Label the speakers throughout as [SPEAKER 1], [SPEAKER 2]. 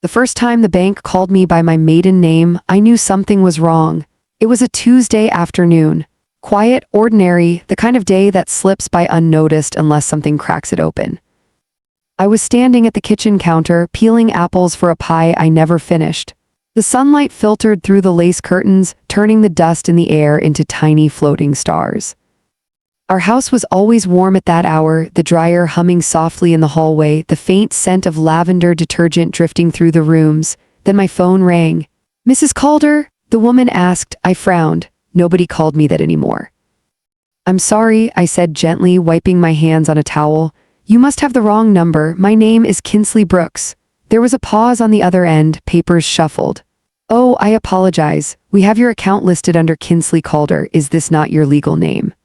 [SPEAKER 1] The first time the bank called me by my maiden name, I knew something was wrong. It was a Tuesday afternoon. Quiet, ordinary, the kind of day that slips by unnoticed unless something cracks it open. I was standing at the kitchen counter, peeling apples for a pie I never finished. The sunlight filtered through the lace curtains, turning the dust in the air into tiny floating stars. Our house was always warm at that hour, the dryer humming softly in the hallway, the faint scent of lavender detergent drifting through the rooms. Then my phone rang. "Mrs. Calder?" the woman asked. I frowned. Nobody called me that anymore. "I'm sorry," I said gently, wiping my hands on a towel. "You must have the wrong number. My name is Kinsley Brooks." There was a pause on the other end, papers shuffled. "Oh, I apologize. We have your account listed under Kinsley Calder. Is this not your legal name?"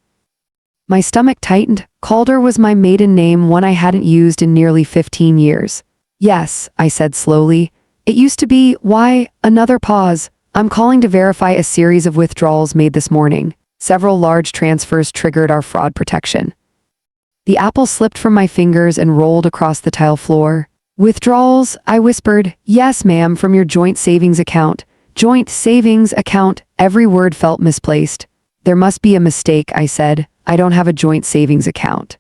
[SPEAKER 1] My stomach tightened. Calder was my maiden name, one I hadn't used in nearly 15 years. "Yes," I said slowly. "It used to be, why?" Another pause. "I'm calling to verify a series of withdrawals made this morning. Several large transfers triggered our fraud protection." The apple slipped from my fingers and rolled across the tile floor. "Withdrawals?" I whispered. "Yes, ma'am, from your joint savings account." "Joint savings account?" Every word felt misplaced. "There must be a mistake," I said. "I don't have a joint savings account."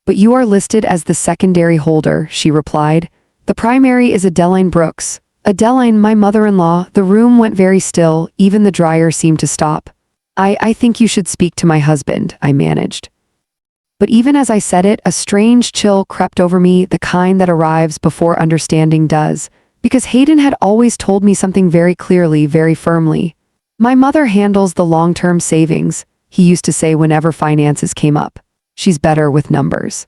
[SPEAKER 1] "But you are listed as the secondary holder," she replied. "The primary is Adeline Brooks." "Adeline, my mother-in-law." The room went very still, even the dryer seemed to stop. I think you should speak to my husband," I managed. But even as I said it, a strange chill crept over me, the kind that arrives before understanding does, because Hayden had always told me something very clearly, very firmly. "My mother handles the long-term savings," he used to say whenever finances came up. "She's better with numbers.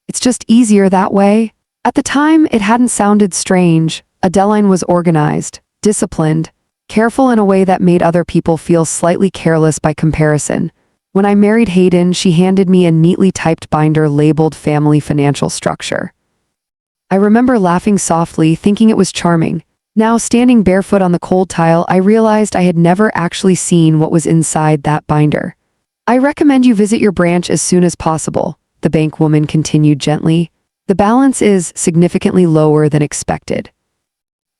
[SPEAKER 1] It's just easier that way." At the time, it hadn't sounded strange. Adeline was organized, disciplined, careful in a way that made other people feel slightly careless by comparison. When I married Hayden, she handed me a neatly typed binder labeled Family Financial Structure. I remember laughing softly, thinking it was charming. Now, standing barefoot on the cold tile, I realized I had never actually seen what was inside that binder. "I recommend you visit your branch as soon as possible," the bank woman continued gently. "The balance is significantly lower than expected."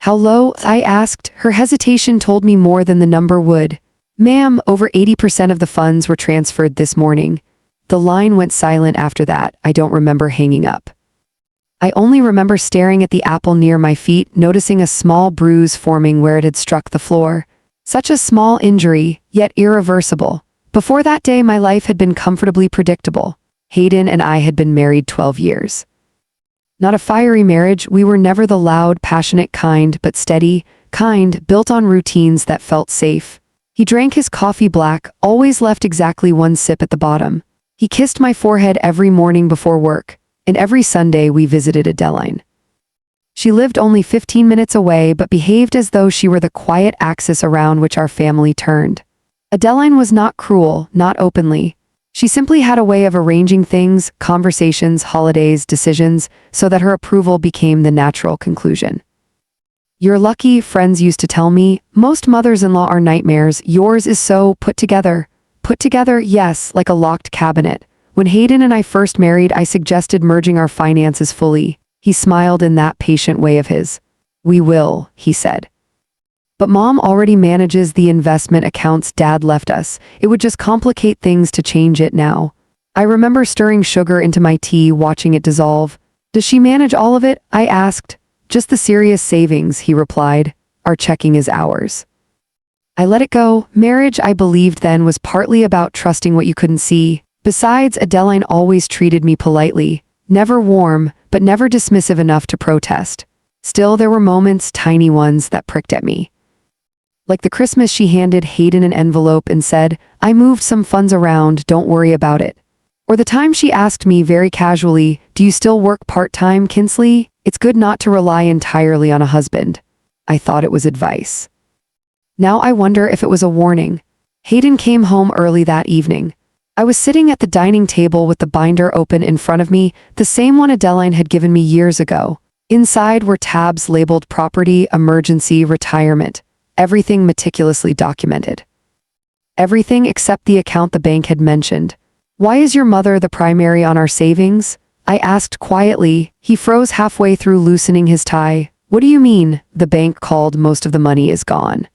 [SPEAKER 1] "How low?" I asked. Her hesitation told me more than the number would. "Ma'am, over 80% of the funds were transferred this morning." The line went silent after that. I don't remember hanging up. I only remember staring at the apple near my feet, noticing a small bruise forming where it had struck the floor. Such a small injury, yet irreversible. Before that day, my life had been comfortably predictable. Hayden and I had been married 12 years. Not a fiery marriage, we were never the loud, passionate kind, but steady, kind, built on routines that felt safe. He drank his coffee black, always left exactly one sip at the bottom. He kissed my forehead every morning before work, and every Sunday we visited Adeline. She lived only 15 minutes away but behaved as though she were the quiet axis around which our family turned. Adeline was not cruel, not openly. She simply had a way of arranging things, conversations, holidays, decisions, so that her approval became the natural conclusion. "You're lucky," friends used to tell me. "Most mothers-in-law are nightmares. Yours is so put together." Put together, yes, like a locked cabinet. When Hayden and I first married, I suggested merging our finances fully. He smiled in that patient way of his. "We will," he said. "But Mom already manages the investment accounts Dad left us. It would just complicate things to change it now." I remember stirring sugar into my tea, watching it dissolve. "Does she manage all of it?" I asked. "Just the serious savings," he replied. "Our checking is ours." I let it go. Marriage, I believed then, was partly about trusting what you couldn't see. Besides, Adeline always treated me politely, never warm, but never dismissive enough to protest. Still, there were moments, tiny ones, that pricked at me. Like the Christmas she handed Hayden an envelope and said, "I moved some funds around, don't worry about it." Or the time she asked me very casually, "Do you still work part-time, Kinsley? It's good not to rely entirely on a husband." I thought it was advice. Now I wonder if it was a warning. Hayden came home early that evening. I was sitting at the dining table with the binder open in front of me, the same one Adeline had given me years ago. Inside were tabs labeled property, emergency, retirement, everything meticulously documented. Everything except the account the bank had mentioned. "Why is your mother the primary on our savings?" I asked quietly. He froze halfway through loosening his tie. What do you mean? The bank called, most of the money is gone.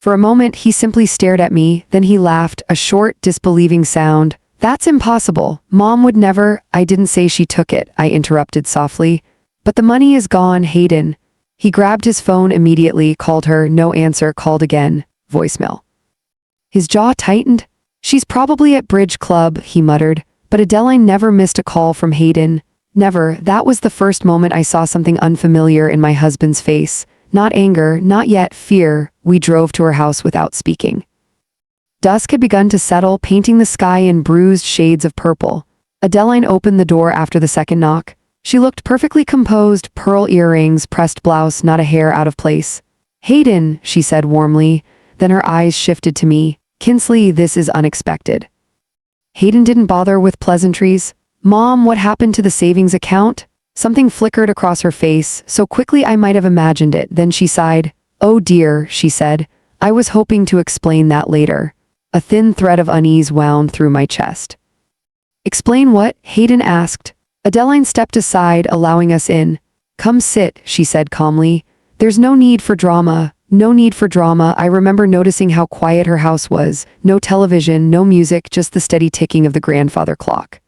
[SPEAKER 1] For a moment, he simply stared at me, then he laughed, a short, disbelieving sound. That's impossible. Mom would never. I didn't say she took it, I interrupted softly. But the money is gone, Hayden. He grabbed his phone immediately, called her, no answer, called again. Voicemail. His jaw tightened. She's probably at Bridge Club, he muttered. But Adeline never missed a call from Hayden. Never. That was the first moment I saw something unfamiliar in my husband's face. Not anger, not yet fear. We drove to her house without speaking. Dusk had begun to settle, painting the sky in bruised shades of purple. Adeline opened the door after the second knock. She looked perfectly composed, pearl earrings, pressed blouse, not a hair out of place. Hayden, she said warmly. Then her eyes shifted to me. Kinsley, this is unexpected. Hayden didn't bother with pleasantries. Mom, what happened to the savings account? Something flickered across her face, so quickly I might have imagined it. Then she sighed. Oh dear, she said. I was hoping to explain that later. A thin thread of unease wound through my chest. Explain what? Hayden asked. Adeline stepped aside, allowing us in. Come sit, she said calmly. There's no need for drama. No need for drama. I remember noticing how quiet her house was. No television, no music, just the steady ticking of the grandfather clock.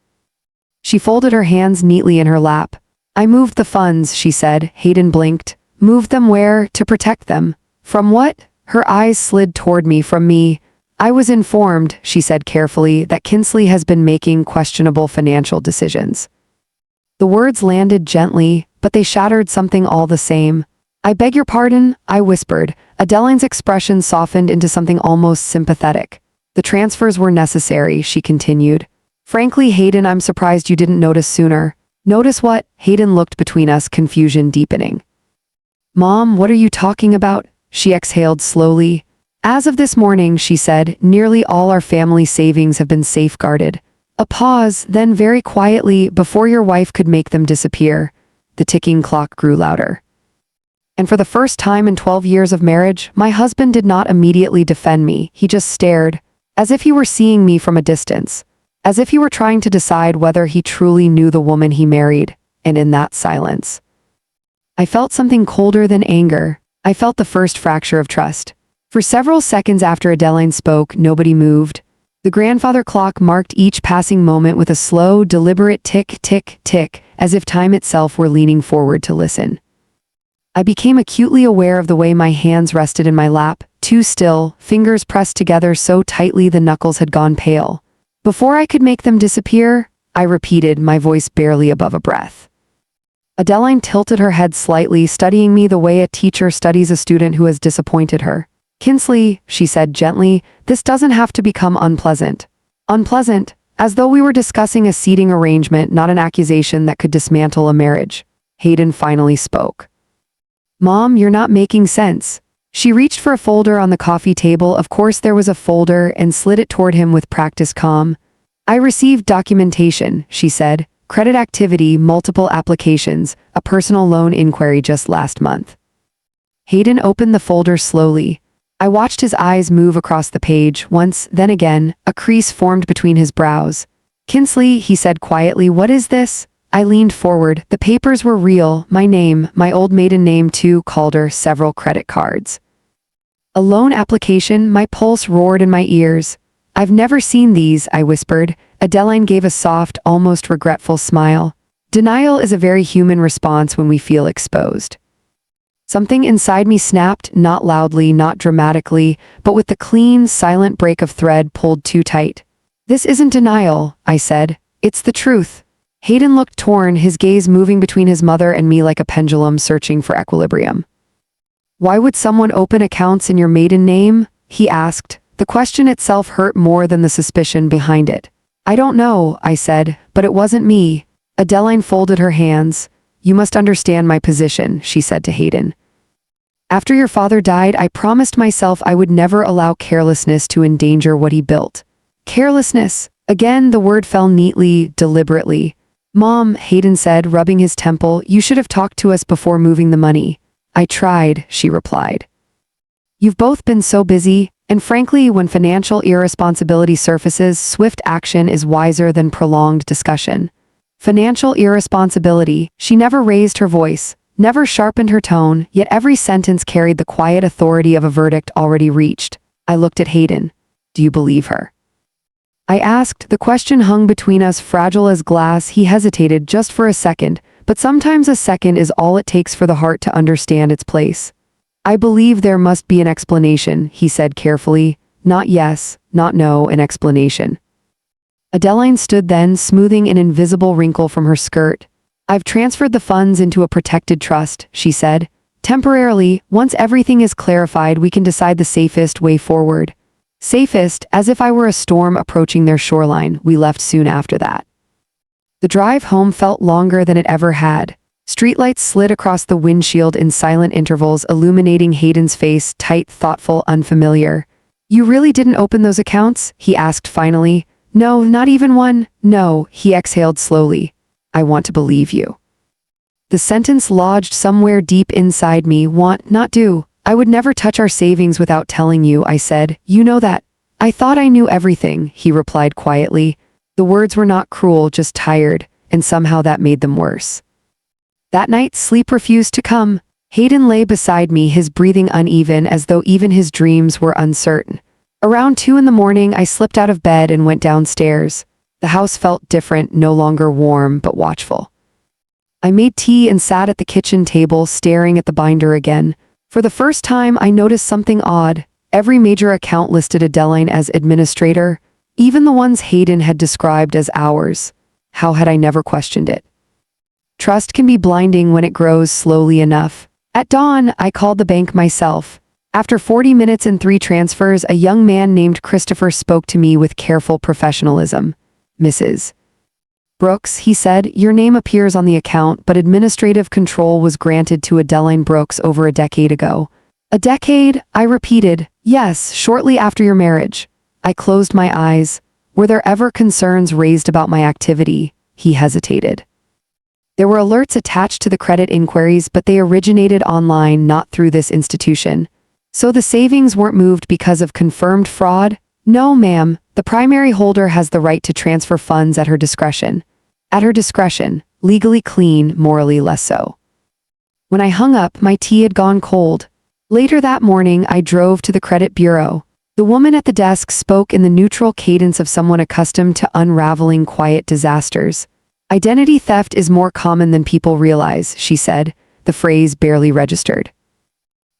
[SPEAKER 1] She folded her hands neatly in her lap. I moved the funds, she said. Hayden blinked. Moved them where? To protect them. From what? Her eyes slid toward me. From me. I was informed, she said carefully, that Kinsley has been making questionable financial decisions. The words landed gently, but they shattered something all the same. I beg your pardon, I whispered. Adeline's expression softened into something almost sympathetic. The transfers were necessary, she continued. Frankly, Hayden, I'm surprised you didn't notice sooner. Notice what? Hayden looked between us, confusion deepening. Mom, what are you talking about? She exhaled slowly. As of this morning, she said, nearly all our family savings have been safeguarded. A pause, then very quietly, before your wife could make them disappear. The ticking clock grew louder. And for the first time in 12 years of marriage, my husband did not immediately defend me. He just stared, as if he were seeing me from a distance, as if he were trying to decide whether he truly knew the woman he married. And in that silence, I felt something colder than anger. I felt the first fracture of trust. For several seconds after Adeline spoke, nobody moved. The grandfather clock marked each passing moment with a slow, deliberate tick, tick, tick, as if time itself were leaning forward to listen. I became acutely aware of the way my hands rested in my lap, too still, fingers pressed together so tightly the knuckles had gone pale. Before I could make them disappear, I repeated, my voice barely above a breath. Adeline tilted her head slightly, studying me the way a teacher studies a student who has disappointed her. Kinsley, she said gently, this doesn't have to become unpleasant. Unpleasant, as though we were discussing a seating arrangement, not an accusation that could dismantle a marriage. Hayden finally spoke. Mom, you're not making sense. She reached for a folder on the coffee table. Of course there was a folder, and slid it toward him with practiced calm. I received documentation, she said. Credit activity, multiple applications, a personal loan inquiry just last month. Hayden opened the folder slowly. I watched his eyes move across the page, once, then again. A crease formed between his brows. Kinsley, he said quietly, what is this? I leaned forward. The papers were real. My name, my old maiden name too, Calder, several credit cards. A loan application. My pulse roared in my ears. I've never seen these, I whispered. Adeline gave a soft, almost regretful smile. Denial is a very human response when we feel exposed. Something inside me snapped, not loudly, not dramatically, but with the clean, silent break of thread pulled too tight. This isn't denial, I said. It's the truth. Hayden looked torn, his gaze moving between his mother and me like a pendulum searching for equilibrium. Why would someone open accounts in your maiden name? He asked. The question itself hurt more than the suspicion behind it. I don't know, I said, but it wasn't me. Adeline folded her hands. You must understand my position, she said to Hayden. After your father died, I promised myself I would never allow carelessness to endanger what he built. Carelessness. Again, the word fell neatly, deliberately. Mom, Hayden said, rubbing his temple, you should have talked to us before moving the money. I tried, she replied. You've both been so busy, and frankly, when financial irresponsibility surfaces, swift action is wiser than prolonged discussion. Financial irresponsibility, she never raised her voice, never sharpened her tone, yet every sentence carried the quiet authority of a verdict already reached. I looked at Hayden. Do you believe her? I asked. The question hung between us, fragile as glass. He hesitated just for a second, but sometimes a second is all it takes for the heart to understand its place. I believe there must be an explanation, he said carefully. Not yes, not no, an explanation. Adeline stood then, smoothing an invisible wrinkle from her skirt. I've transferred the funds into a protected trust, she said. Temporarily, once everything is clarified, we can decide the safest way forward. Safest, as if I were a storm approaching their shoreline. We left soon after that. The drive home felt longer than it ever had. Streetlights slid across the windshield in silent intervals, illuminating Hayden's face, tight, thoughtful, unfamiliar. You really didn't open those accounts? He asked finally. No, not even one. No, he exhaled slowly. I want to believe you. The sentence lodged somewhere deep inside me. Want, not do. I would never touch our savings without telling you, I said. You know that. I thought I knew everything, he replied quietly. The words were not cruel, just tired, and somehow that made them worse. That night, sleep refused to come. Hayden lay beside me, his breathing uneven, as though even his dreams were uncertain. Around 2 a.m, I slipped out of bed and went downstairs. The house felt different, no longer warm, but watchful. I made tea and sat at the kitchen table, staring at the binder again. For the first time, I noticed something odd. Every major account listed Adeline as administrator, even the ones Hayden had described as ours. How had I never questioned it? Trust can be blinding when it grows slowly enough. At dawn, I called the bank myself. After 40 minutes and 3 transfers, a young man named Christopher spoke to me with careful professionalism. Mrs. Brooks, he said, your name appears on the account, but administrative control was granted to Adeline Brooks over a decade ago. A decade? I repeated. Yes, shortly after your marriage. I closed my eyes. Were there ever concerns raised about my activity? He hesitated. There were alerts attached to the credit inquiries, but they originated online, not through this institution. So the savings weren't moved because of confirmed fraud? No, ma'am. The primary holder has the right to transfer funds at her discretion. At her discretion, legally clean, morally less so. When I hung up, my tea had gone cold. Later that morning, I drove to the credit bureau. The woman at the desk spoke in the neutral cadence of someone accustomed to unraveling quiet disasters. Identity theft is more common than people realize, she said, the phrase barely registered.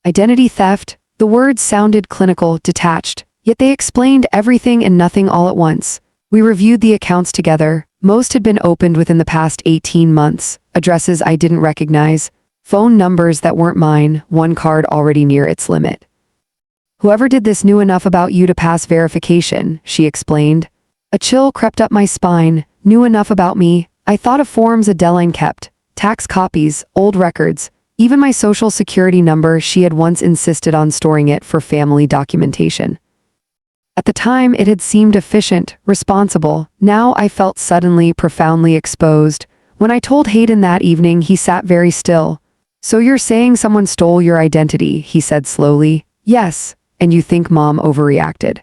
[SPEAKER 1] Identity theft? The words sounded clinical, detached, yet they explained everything and nothing all at once. We reviewed the accounts together. Most had been opened within the past 18 months, addresses I didn't recognize, phone numbers that weren't mine, one card already near its limit. Whoever did this knew enough about you to pass verification, she explained. A chill crept up my spine. Knew enough about me. I thought of forms Adeline kept, tax copies, old records, even my social security number. She had once insisted on storing it for family documentation. At the time, it had seemed efficient, responsible. Now I felt suddenly, profoundly exposed. When I told Hayden that evening, he sat very still. So you're saying someone stole your identity, he said slowly. Yes, and you think Mom overreacted.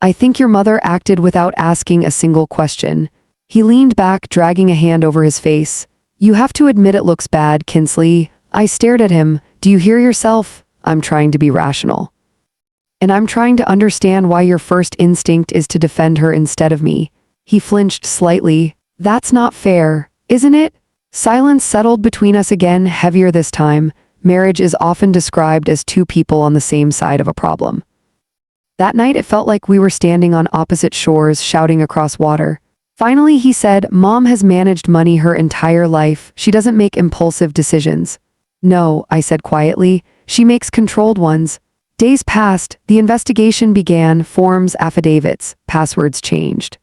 [SPEAKER 1] I think your mother acted without asking a single question. He leaned back, dragging a hand over his face. You have to admit it looks bad, Kinsley. I stared at him. Do you hear yourself? I'm trying to be rational. And I'm trying to understand why your first instinct is to defend her instead of me. He flinched slightly. That's not fair, isn't it? Silence settled between us again, heavier this time. Marriage is often described as 2 people on the same side of a problem. That night it felt like we were standing on opposite shores, shouting across water. Finally, he said, Mom has managed money her entire life. She doesn't make impulsive decisions. No, I said quietly. She makes controlled ones. Days passed. The investigation began. Forms, affidavits, passwords changed.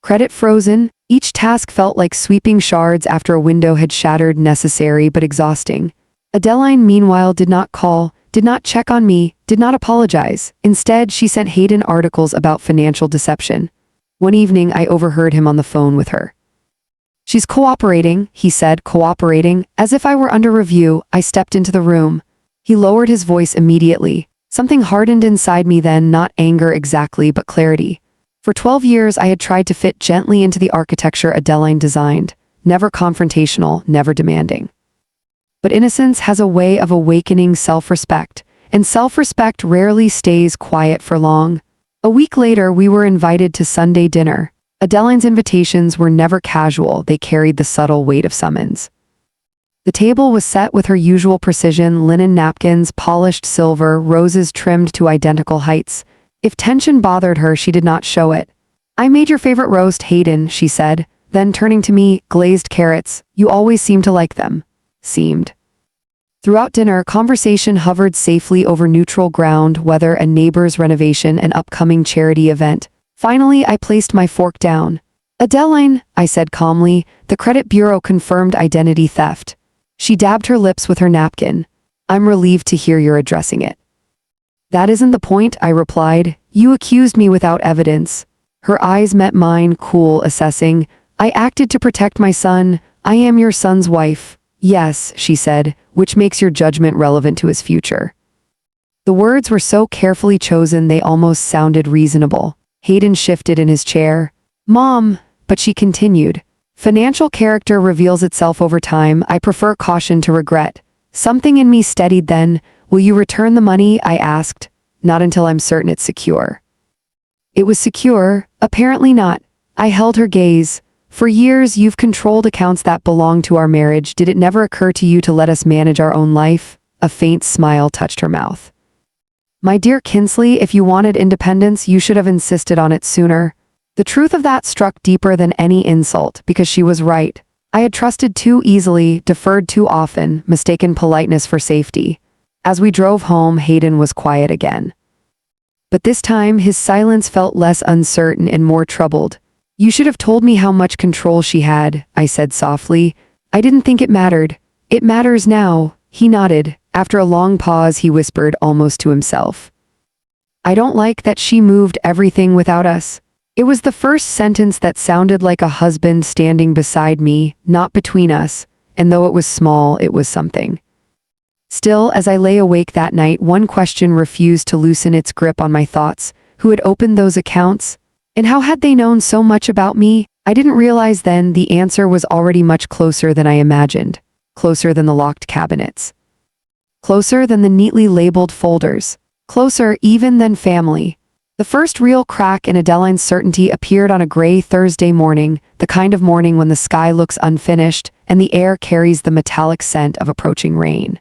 [SPEAKER 1] Credit frozen. Each task felt like sweeping shards after a window had shattered, necessary but exhausting. Adeline, meanwhile, did not call, did not check on me, did not apologize. Instead, she sent Hayden articles about financial deception. One evening, I overheard him on the phone with her. She's cooperating, he said, cooperating. As if I were under review, I stepped into the room. He lowered his voice immediately. Something hardened inside me then, not anger exactly, but clarity. For 12 years, I had tried to fit gently into the architecture Adeline designed, never confrontational, never demanding. But innocence has a way of awakening self-respect, and self-respect rarely stays quiet for long. A week later, we were invited to Sunday dinner. Adeline's invitations were never casual, they carried the subtle weight of summons. The table was set with her usual precision, linen napkins, polished silver, roses trimmed to identical heights. If tension bothered her, she did not show it. "I made your favorite roast, Hayden," she said. Then turning to me, "Glazed carrots, you always seem to like them." Seemed. Throughout dinner, conversation hovered safely over neutral ground, whether a neighbor's renovation, an upcoming charity event. Finally, I placed my fork down. "Adeline," I said calmly, "the credit bureau confirmed identity theft." She dabbed her lips with her napkin. "I'm relieved to hear you're addressing it." "That isn't the point," I replied. "You accused me without evidence." Her eyes met mine, cool, assessing. "I acted to protect my son. I am your son's wife." "Yes," she said, "which makes your judgment relevant to his future." The words were so carefully chosen they almost sounded reasonable. Hayden shifted in his chair. "Mom," but she continued, "financial character reveals itself over time. I prefer caution to regret." Something in me steadied then. "Will you return the money?" I asked. "Not until I'm certain it's secure." It was secure, apparently not. I held her gaze. "For years, you've controlled accounts that belong to our marriage. Did it never occur to you to let us manage our own life?" A faint smile touched her mouth. "My dear Kinsley, if you wanted independence, you should have insisted on it sooner." The truth of that struck deeper than any insult, because she was right. I had trusted too easily, deferred too often, mistaken politeness for safety. As we drove home, Hayden was quiet again. But this time, his silence felt less uncertain and more troubled. "You should have told me how much control she had," I said softly. "I didn't think it mattered." "It matters now." He nodded. After a long pause, he whispered almost to himself, "I don't like that she moved everything without us." It was the first sentence that sounded like a husband standing beside me, not between us, and though it was small, it was something. Still, as I lay awake that night, one question refused to loosen its grip on my thoughts. Who had opened those accounts? And how had they known so much about me? I didn't realize then the answer was already much closer than I imagined. Closer than the locked cabinets. Closer than the neatly labeled folders. Closer even than family. The first real crack in Adeline's certainty appeared on a gray Thursday morning, the kind of morning when the sky looks unfinished and the air carries the metallic scent of approaching rain.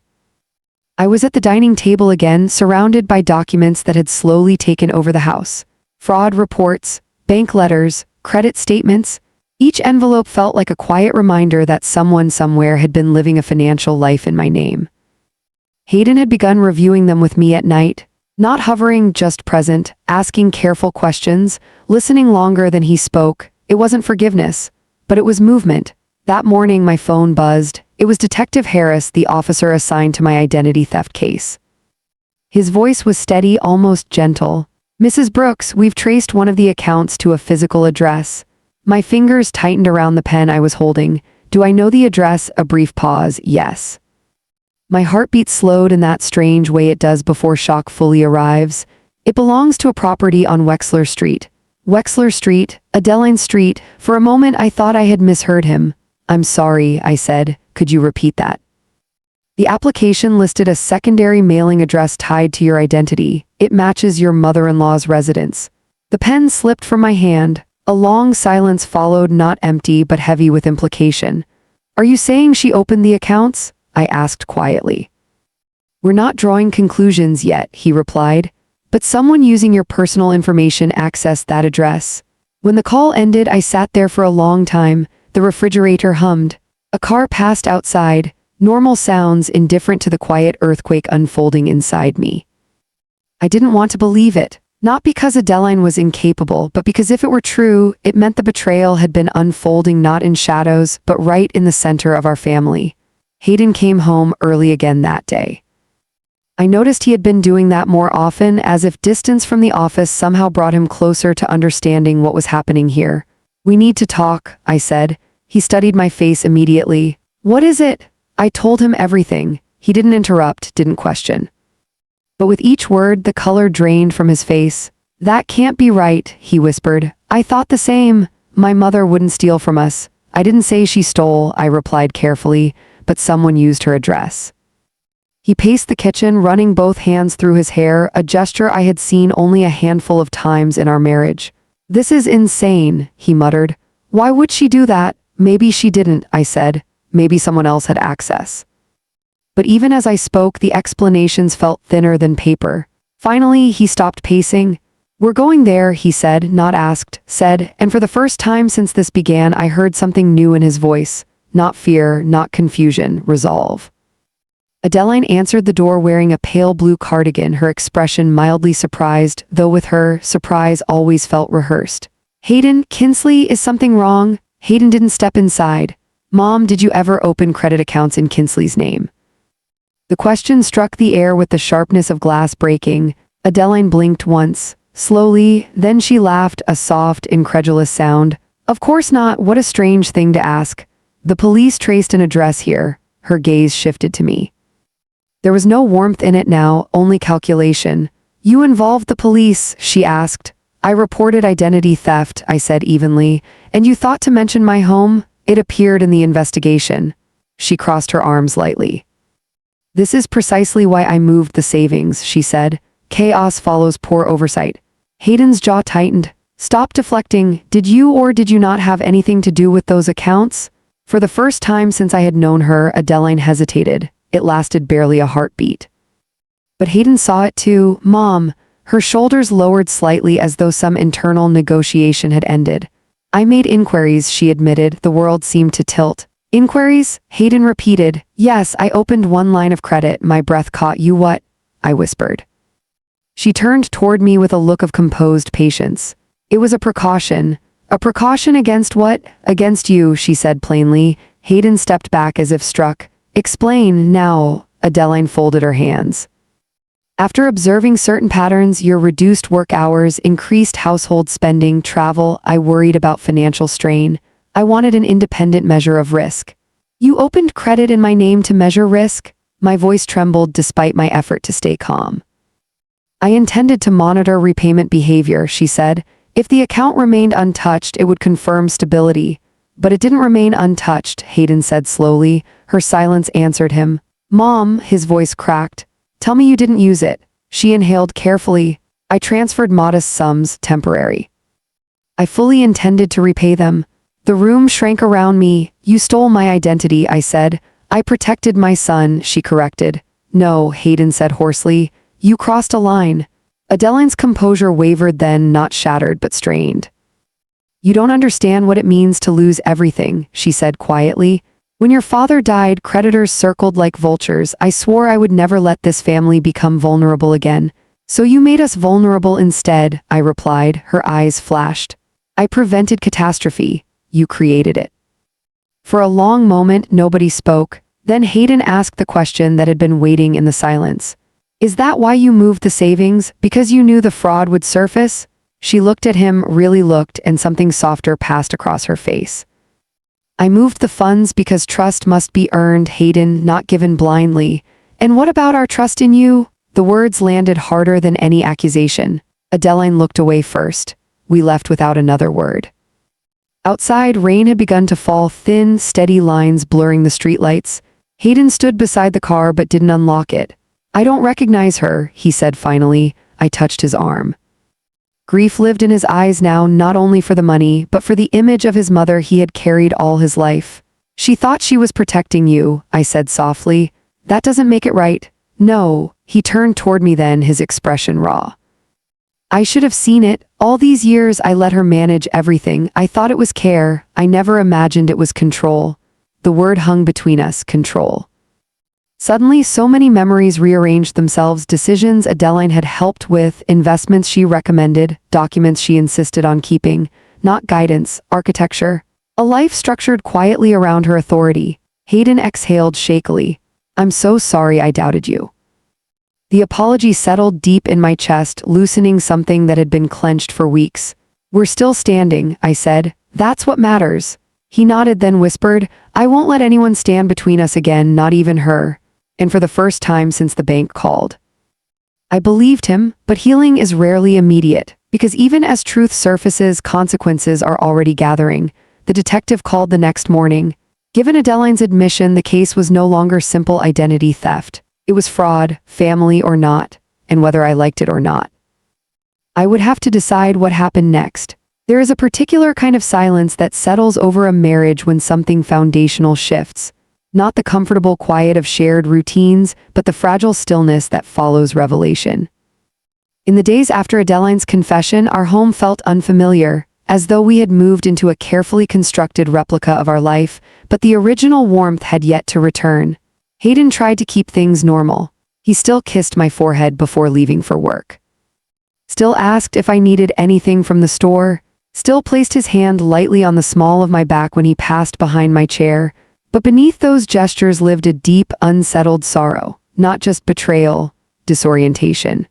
[SPEAKER 1] I was at the dining table again, surrounded by documents that had slowly taken over the house. Fraud reports, bank letters, credit statements. Each envelope felt like a quiet reminder that someone somewhere had been living a financial life in my name. Hayden had begun reviewing them with me at night, not hovering, just present, asking careful questions, listening longer than he spoke. It wasn't forgiveness, but it was movement. That morning my phone buzzed. It was Detective Harris, the officer assigned to my identity theft case. His voice was steady, almost gentle. "Mrs. Brooks, we've traced one of the accounts to a physical address." My fingers tightened around the pen I was holding. "Do I know the address?" A brief pause. "Yes." My heartbeat slowed in that strange way it does before shock fully arrives. "It belongs to a property on Wexler Street." Wexler Street, Adeline Street. For a moment I thought I had misheard him. "I'm sorry," I said. "Could you repeat that?" "The application listed a secondary mailing address tied to your identity. It matches your mother-in-law's residence." The pen slipped from my hand. A long silence followed, not empty but heavy with implication. "Are you saying she opened the accounts?" I asked quietly. "We're not drawing conclusions yet," he replied. "But someone using your personal information accessed that address." When the call ended, I sat there for a long time. The refrigerator hummed. A car passed outside. Normal sounds, indifferent to the quiet earthquake unfolding inside me. I didn't want to believe it. Not because Adeline was incapable, but because if it were true, it meant the betrayal had been unfolding not in shadows, but right in the center of our family. Hayden came home early again that day. I noticed he had been doing that more often, as if distance from the office somehow brought him closer to understanding what was happening here. "We need to talk," I said. He studied my face immediately. "What is it?" I told him everything. He didn't interrupt, didn't question. But with each word, the color drained from his face. "That can't be right," he whispered. "I thought the same. My mother wouldn't steal from us." "I didn't say she stole," I replied carefully, but someone used her address. He paced the kitchen, running both hands through his hair, a gesture I had seen only a handful of times in our marriage. "This is insane," he muttered. "Why would she do that?" "Maybe she didn't," I said. "Maybe someone else had access." But even as I spoke, the explanations felt thinner than paper. Finally, he stopped pacing. "We're going there," he said, not asked, said, and for the first time since this began, I heard something new in his voice. Not fear, not confusion, resolve. Adeline answered the door wearing a pale blue cardigan, her expression mildly surprised, though with her, surprise always felt rehearsed. "Hayden, Kinsley, is something wrong?" Hayden didn't step inside. "Mom, did you ever open credit accounts in Kinsley's name?" The question struck the air with the sharpness of glass breaking. Adeline blinked once, slowly, then she laughed, a soft, incredulous sound. "Of course not, what a strange thing to ask. The police traced an address here." Her gaze shifted to me. There was no warmth in it now, only calculation. "You involved the police?" she asked. "I reported identity theft," I said evenly. "And you thought to mention my home? It appeared in the investigation." She crossed her arms lightly. "This is precisely why I moved the savings," she said. "Chaos follows poor oversight." Hayden's jaw tightened. "Stop deflecting. Did you or did you not have anything to do with those accounts?" For the first time since I had known her, Adeline hesitated. It lasted barely a heartbeat. "But Hayden saw it too, Mom." Her shoulders lowered slightly as though some internal negotiation had ended. "I made inquiries," she admitted. The world seemed to tilt. "Inquiries?" Hayden repeated. "Yes, I opened one line of credit." My breath caught. "You what?" I whispered. She turned toward me with a look of composed patience. "It was a precaution." "A precaution against what?" "Against you," she said plainly. Hayden stepped back as if struck. "Explain, now." Adeline folded her hands. "After observing certain patterns, your reduced work hours, increased household spending, travel, I worried about financial strain. I wanted an independent measure of risk." "You opened credit in my name to measure risk?" My voice trembled despite my effort to stay calm. "I intended to monitor repayment behavior," she said. "If the account remained untouched, it would confirm stability." "But it didn't remain untouched," Hayden said slowly. Her silence answered him. "Mom," his voice cracked. "Tell me you didn't use it." She inhaled carefully. "I transferred modest sums, temporary. I fully intended to repay them." The room shrank around me. "You stole my identity," I said. "I protected my son," she corrected. "No," Hayden said hoarsely. "You crossed a line." Adeline's composure wavered then, not shattered but strained. "You don't understand what it means to lose everything," she said quietly. "When your father died, creditors circled like vultures. I swore I would never let this family become vulnerable again. So you made us vulnerable instead," I replied. Her eyes flashed. "I prevented catastrophe. You created it." For a long moment, nobody spoke. Then Hayden asked the question that had been waiting in the silence. "Is that why you moved the savings? Because you knew the fraud would surface?" She looked at him, really looked, and something softer passed across her face. "I moved the funds because trust must be earned, Hayden, not given blindly." "And what about our trust in you?" The words landed harder than any accusation. Adeline looked away first. We left without another word. Outside, rain had begun to fall, thin, steady lines blurring the streetlights. Hayden stood beside the car but didn't unlock it. "I don't recognize her," he said finally. I touched his arm. Grief lived in his eyes now, not only for the money, but for the image of his mother he had carried all his life. "She thought she was protecting you," I said softly. "That doesn't make it right." "No." He turned toward me then, his expression raw. "I should have seen it. All these years I let her manage everything. I thought it was care. I never imagined it was control." The word hung between us, control. Suddenly, so many memories rearranged themselves, decisions Adeline had helped with, investments she recommended, documents she insisted on keeping, not guidance, architecture. A life structured quietly around her authority. Hayden exhaled shakily. "I'm so sorry I doubted you." The apology settled deep in my chest, loosening something that had been clenched for weeks. "We're still standing," I said. "That's what matters." He nodded, then whispered, "I won't let anyone stand between us again, not even her." And for the first time since the bank called. I believed him, but healing is rarely immediate, because even as truth surfaces, consequences are already gathering. The detective called the next morning. Given Adeline's admission, the case was no longer simple identity theft. It was fraud, family or not, and whether I liked it or not. I would have to decide what happened next. There is a particular kind of silence that settles over a marriage when something foundational shifts. Not the comfortable quiet of shared routines, but the fragile stillness that follows revelation. In the days after Adeline's confession, our home felt unfamiliar, as though we had moved into a carefully constructed replica of our life, but the original warmth had yet to return. Hayden tried to keep things normal. He still kissed my forehead before leaving for work. Still asked if I needed anything from the store. Still placed his hand lightly on the small of my back when he passed behind my chair. But beneath those gestures lived a deep, unsettled sorrow, not just betrayal, disorientation.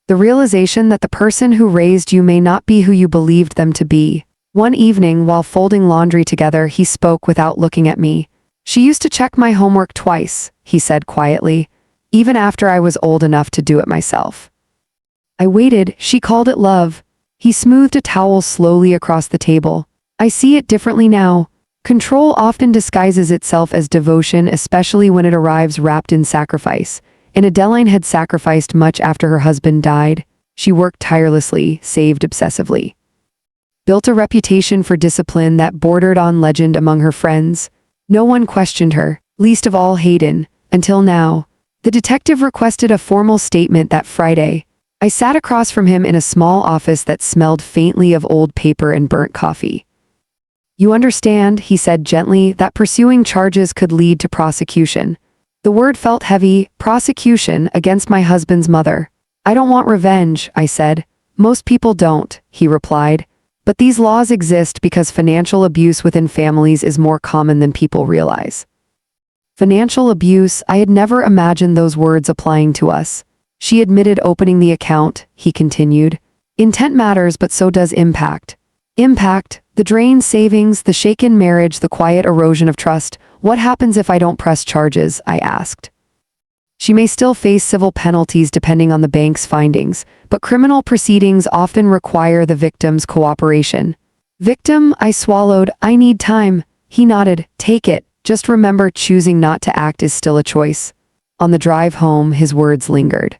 [SPEAKER 1] The realization that the person who raised you may not be who you believed them to be. One evening, while folding laundry together, he spoke without looking at me. "She used to check my homework twice," he said quietly, "even after I was old enough to do it myself." I waited. She called it love. He smoothed a towel slowly across the table. "I see it differently now. Control often disguises itself as devotion, especially when it arrives wrapped in sacrifice. And Adeline had sacrificed much after her husband died. She worked tirelessly, saved obsessively. Built a reputation for discipline that bordered on legend among her friends. No one questioned her, least of all Hayden, until now. The detective requested a formal statement that Friday. I sat across from him in a small office that smelled faintly of old paper and burnt coffee. "You understand," he said gently, "that pursuing charges could lead to prosecution." The word felt heavy, prosecution against my husband's mother. "I don't want revenge," I said. "Most people don't," he replied. "But these laws exist because financial abuse within families is more common than people realize." Financial abuse, I had never imagined those words applying to us. She admitted opening the account, he continued. "Intent matters, but so does impact. Impact, the drained savings, the shaken marriage, the quiet erosion of trust. What happens if I don't press charges?" I asked. "She may still face civil penalties depending on the bank's findings, but criminal proceedings often require the victim's cooperation." "Victim," I swallowed. "I need time." He nodded. "Take it. Just remember, choosing not to act is still a choice." On the drive home, his words lingered.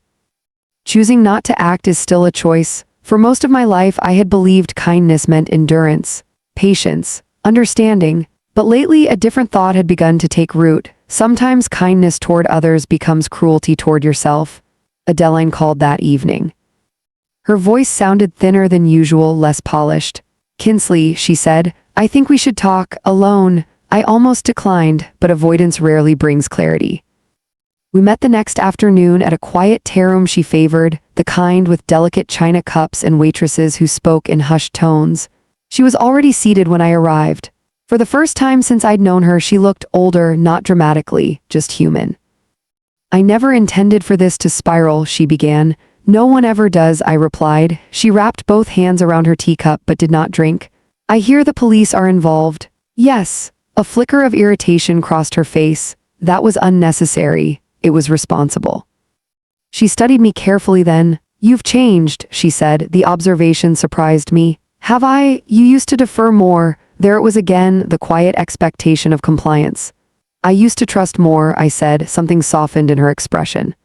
[SPEAKER 1] Choosing not to act is still a choice. For most of my life, I had believed kindness meant endurance, patience, understanding, but lately a different thought had begun to take root. Sometimes kindness toward others becomes cruelty toward yourself. Adeline called that evening. Her voice sounded thinner than usual, less polished. "Kinsley," she said, "I think we should talk, alone." I almost declined, but avoidance rarely brings clarity. We met the next afternoon at a quiet tea room she favored, the kind with delicate china cups and waitresses who spoke in hushed tones. She was already seated when I arrived. For the first time since I'd known her, she looked older, not dramatically, just human. "I never intended for this to spiral," she began. "No one ever does," I replied. She wrapped both hands around her teacup but did not drink. "I hear the police are involved." "Yes." A flicker of irritation crossed her face. "That was unnecessary. It was responsible." She studied me carefully then. "You've changed," she said. The observation surprised me. "Have I? You used to defer more." There it was again, the quiet expectation of compliance. "I used to trust more," I said, something softened in her expression.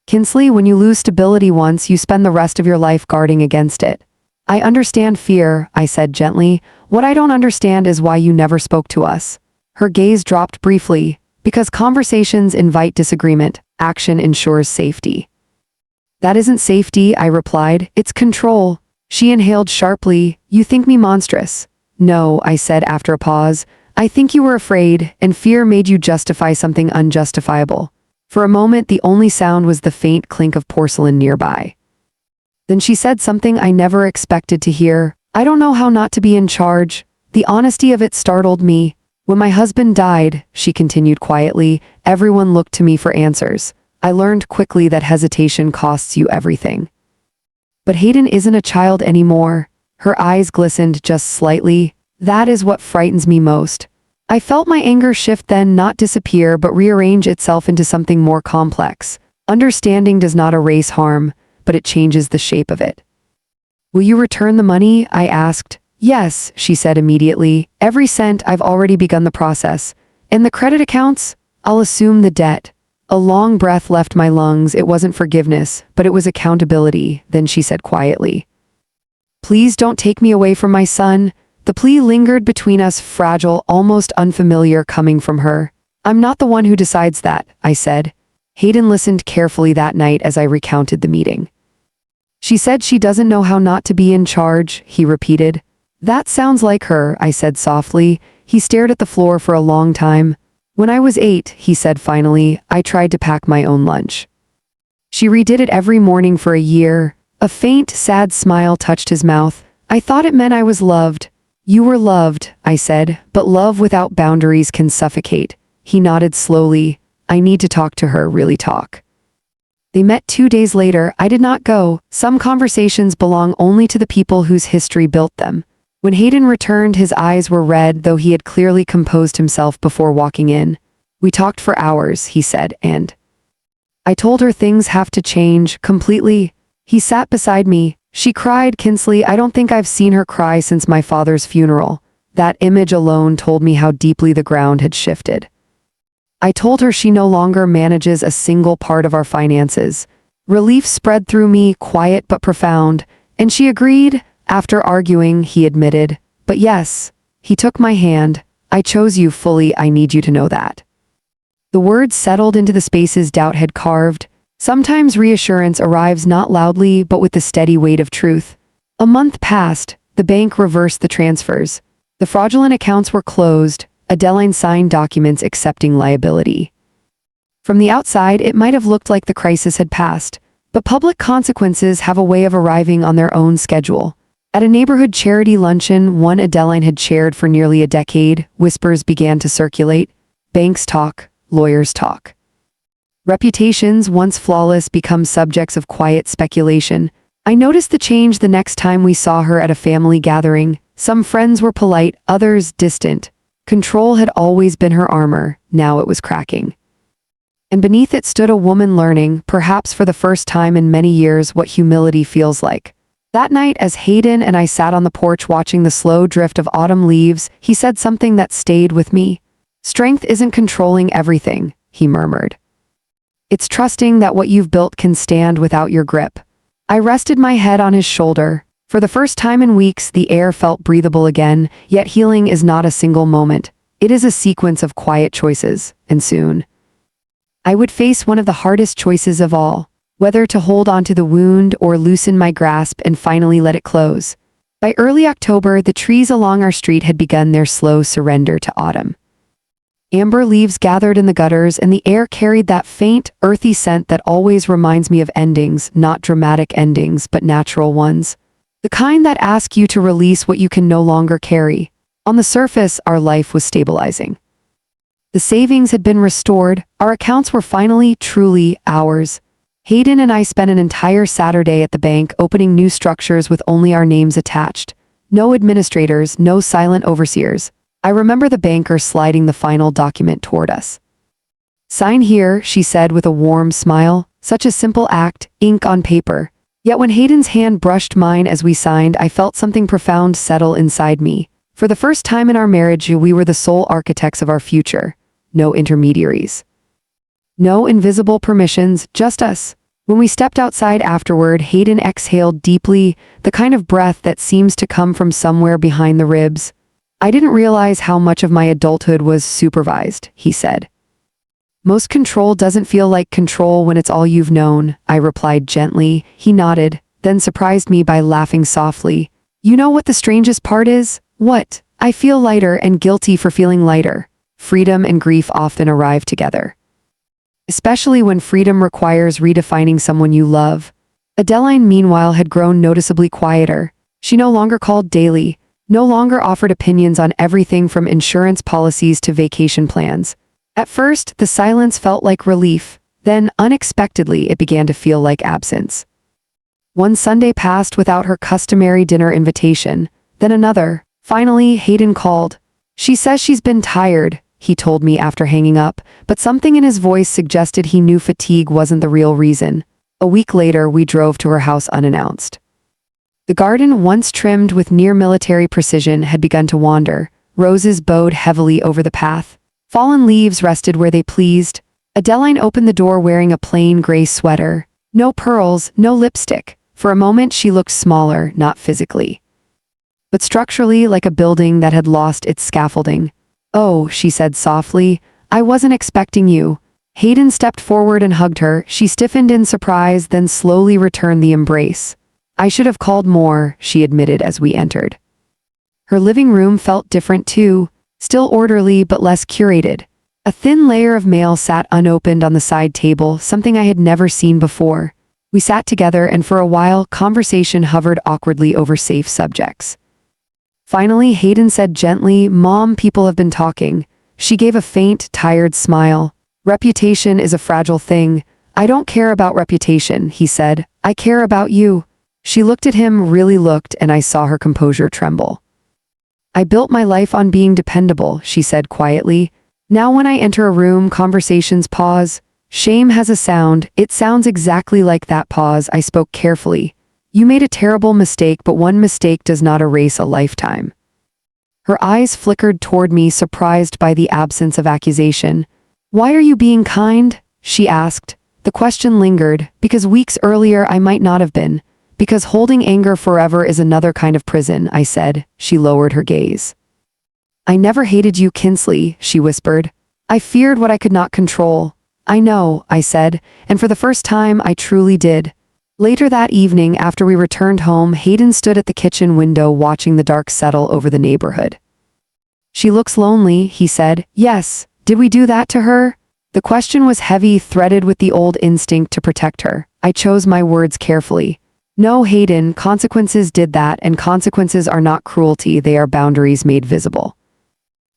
[SPEAKER 1] "Kinsley, when you lose stability once, you spend the rest of your life guarding against it." "I understand fear," I said gently. "What I don't understand is why you never spoke to us." Her gaze dropped briefly. "Because conversations invite disagreement, action ensures safety." "That isn't safety," I replied. "It's control." She inhaled sharply. "You think me monstrous." "No," I said after a pause. "I think you were afraid, and fear made you justify something unjustifiable." For a moment, the only sound was the faint clink of porcelain nearby. Then she said something I never expected to hear. "I don't know how not to be in charge." The honesty of it startled me. "When my husband died," she continued quietly, "everyone looked to me for answers. I learned quickly that hesitation costs you everything." "But Hayden isn't a child anymore." Her eyes glistened just slightly. "That is what frightens me most." I felt my anger shift then, not disappear, but rearrange itself into something more complex. Understanding does not erase harm, but it changes the shape of it. "Will you return the money?" I asked. Yes, she said immediately. Every cent. I've already begun the process. And the credit accounts? I'll assume the debt. A long breath left my lungs. It wasn't forgiveness, but it was accountability. Then she said quietly, "Please don't take me away from my son." The plea lingered between us, fragile, almost unfamiliar coming from her. "I'm not the one who decides that," I said. Hayden listened carefully that night as I recounted the meeting. "She said she doesn't know how not to be in charge," he repeated. "That sounds like her," I said softly. He stared at the floor for a long time. "When I was 8, he said finally, I tried to pack my own lunch. She redid it every morning for a year." A faint, sad smile touched his mouth. "I thought it meant I was loved." "You were loved," I said, "but love without boundaries can suffocate." He nodded slowly. "I need to talk to her, really talk." They met 2 days later. I did not go. Some conversations belong only to the people whose history built them. When Hayden returned, his eyes were red, though he had clearly composed himself before walking in. "We talked for hours," he said, "and I told her things have to change, completely." He sat beside me. "She cried, Kinsley. I don't think I've seen her cry since my father's funeral." That image alone told me how deeply the ground had shifted. I told her she no longer manages a single part of our finances. Relief spread through me, quiet but profound, and she agreed. After arguing, he admitted, "But yes." He took my hand. "I chose you fully. I need you to know that." The words settled into the spaces doubt had carved. Sometimes reassurance arrives not loudly, but with the steady weight of truth. A month passed. The bank reversed the transfers. The fraudulent accounts were closed. Adeline signed documents accepting liability. From the outside, it might have looked like the crisis had passed, but public consequences have a way of arriving on their own schedule. At a neighborhood charity luncheon, one Adeline had chaired for nearly a decade, whispers began to circulate. Banks talk, lawyers talk. Reputations, once flawless, become subjects of quiet speculation. I noticed the change the next time we saw her at a family gathering. Some friends were polite, others distant. Control had always been her armor, now it was cracking. And beneath it stood a woman learning, perhaps for the first time in many years, what humility feels like. That night, as Hayden and I sat on the porch watching the slow drift of autumn leaves, he said something that stayed with me. "Strength isn't controlling everything," he murmured. "It's trusting that what you've built can stand without your grip." I rested my head on his shoulder. For the first time in weeks, the air felt breathable again, yet healing is not a single moment. It is a sequence of quiet choices, and soon I would face one of the hardest choices of all, whether to hold onto the wound or loosen my grasp and finally let it close. By early October, the trees along our street had begun their slow surrender to autumn. Amber leaves gathered in the gutters, and the air carried that faint, earthy scent that always reminds me of endings, not dramatic endings, but natural ones. The kind that ask you to release what you can no longer carry. On the surface, our life was stabilizing. The savings had been restored. Our accounts were finally, truly ours. Hayden and I spent an entire Saturday at the bank opening new structures with only our names attached. No administrators, no silent overseers. I remember the banker sliding the final document toward us. "Sign here," she said with a warm smile. Such a simple act, ink on paper. Yet when Hayden's hand brushed mine as we signed, I felt something profound settle inside me. For the first time in our marriage, we were the sole architects of our future. No intermediaries. No invisible permissions, just us. When we stepped outside afterward, Hayden exhaled deeply, the kind of breath that seems to come from somewhere behind the ribs. "I didn't realize how much of my adulthood was supervised," he said. "Most control doesn't feel like control when it's all you've known," I replied gently. He nodded, then surprised me by laughing softly. "You know what the strangest part is?" "What?" "I feel lighter and guilty for feeling lighter." Freedom and grief often arrive together. Especially when freedom requires redefining someone you love. Adeline, meanwhile, had grown noticeably quieter. She no longer called daily, no longer offered opinions on everything from insurance policies to vacation plans. At first, the silence felt like relief. Then, unexpectedly, it began to feel like absence. One Sunday passed without her customary dinner invitation, then another. Finally, Hayden called. "She says she's been tired," he told me after hanging up, but something in his voice suggested he knew fatigue wasn't the real reason. A week later, we drove to her house unannounced. The garden, once trimmed with near-military precision, had begun to wander. Roses bowed heavily over the path. Fallen leaves rested where they pleased. Adeline opened the door wearing a plain gray sweater. No pearls, no lipstick. For a moment she looked smaller, not physically, but structurally, like a building that had lost its scaffolding. "Oh," she said softly, "I wasn't expecting you." Hayden stepped forward and hugged her. She stiffened in surprise, then slowly returned the embrace. "I should have called more," she admitted as we entered. Her living room felt different too, still orderly but less curated. A thin layer of mail sat unopened on the side table, something I had never seen before. We sat together, and for a while, conversation hovered awkwardly over safe subjects. Finally, Hayden said gently, "Mom, people have been talking." She gave a faint, tired smile. "Reputation is a fragile thing." "I don't care about reputation," he said. "I care about you." She looked at him, really looked, and I saw her composure tremble. "I built my life on being dependable," she said quietly. "Now when I enter a room, conversations pause. Shame has a sound. It sounds exactly like that pause." I spoke carefully. "You made a terrible mistake, but one mistake does not erase a lifetime." Her eyes flickered toward me, surprised by the absence of accusation. "Why are you being kind?" she asked. The question lingered, because weeks earlier I might not have been. "Because holding anger forever is another kind of prison," I said. She lowered her gaze. "I never hated you, Kinsley," she whispered. "I feared what I could not control." "I know," I said, and for the first time I truly did. Later that evening, after we returned home, Hayden stood at the kitchen window watching the dark settle over the neighborhood. "She looks lonely," he said. "Yes. Did we do that to her?" The question was heavy, threaded with the old instinct to protect her. I chose my words carefully. "No, Hayden, consequences did that, and consequences are not cruelty, they are boundaries made visible."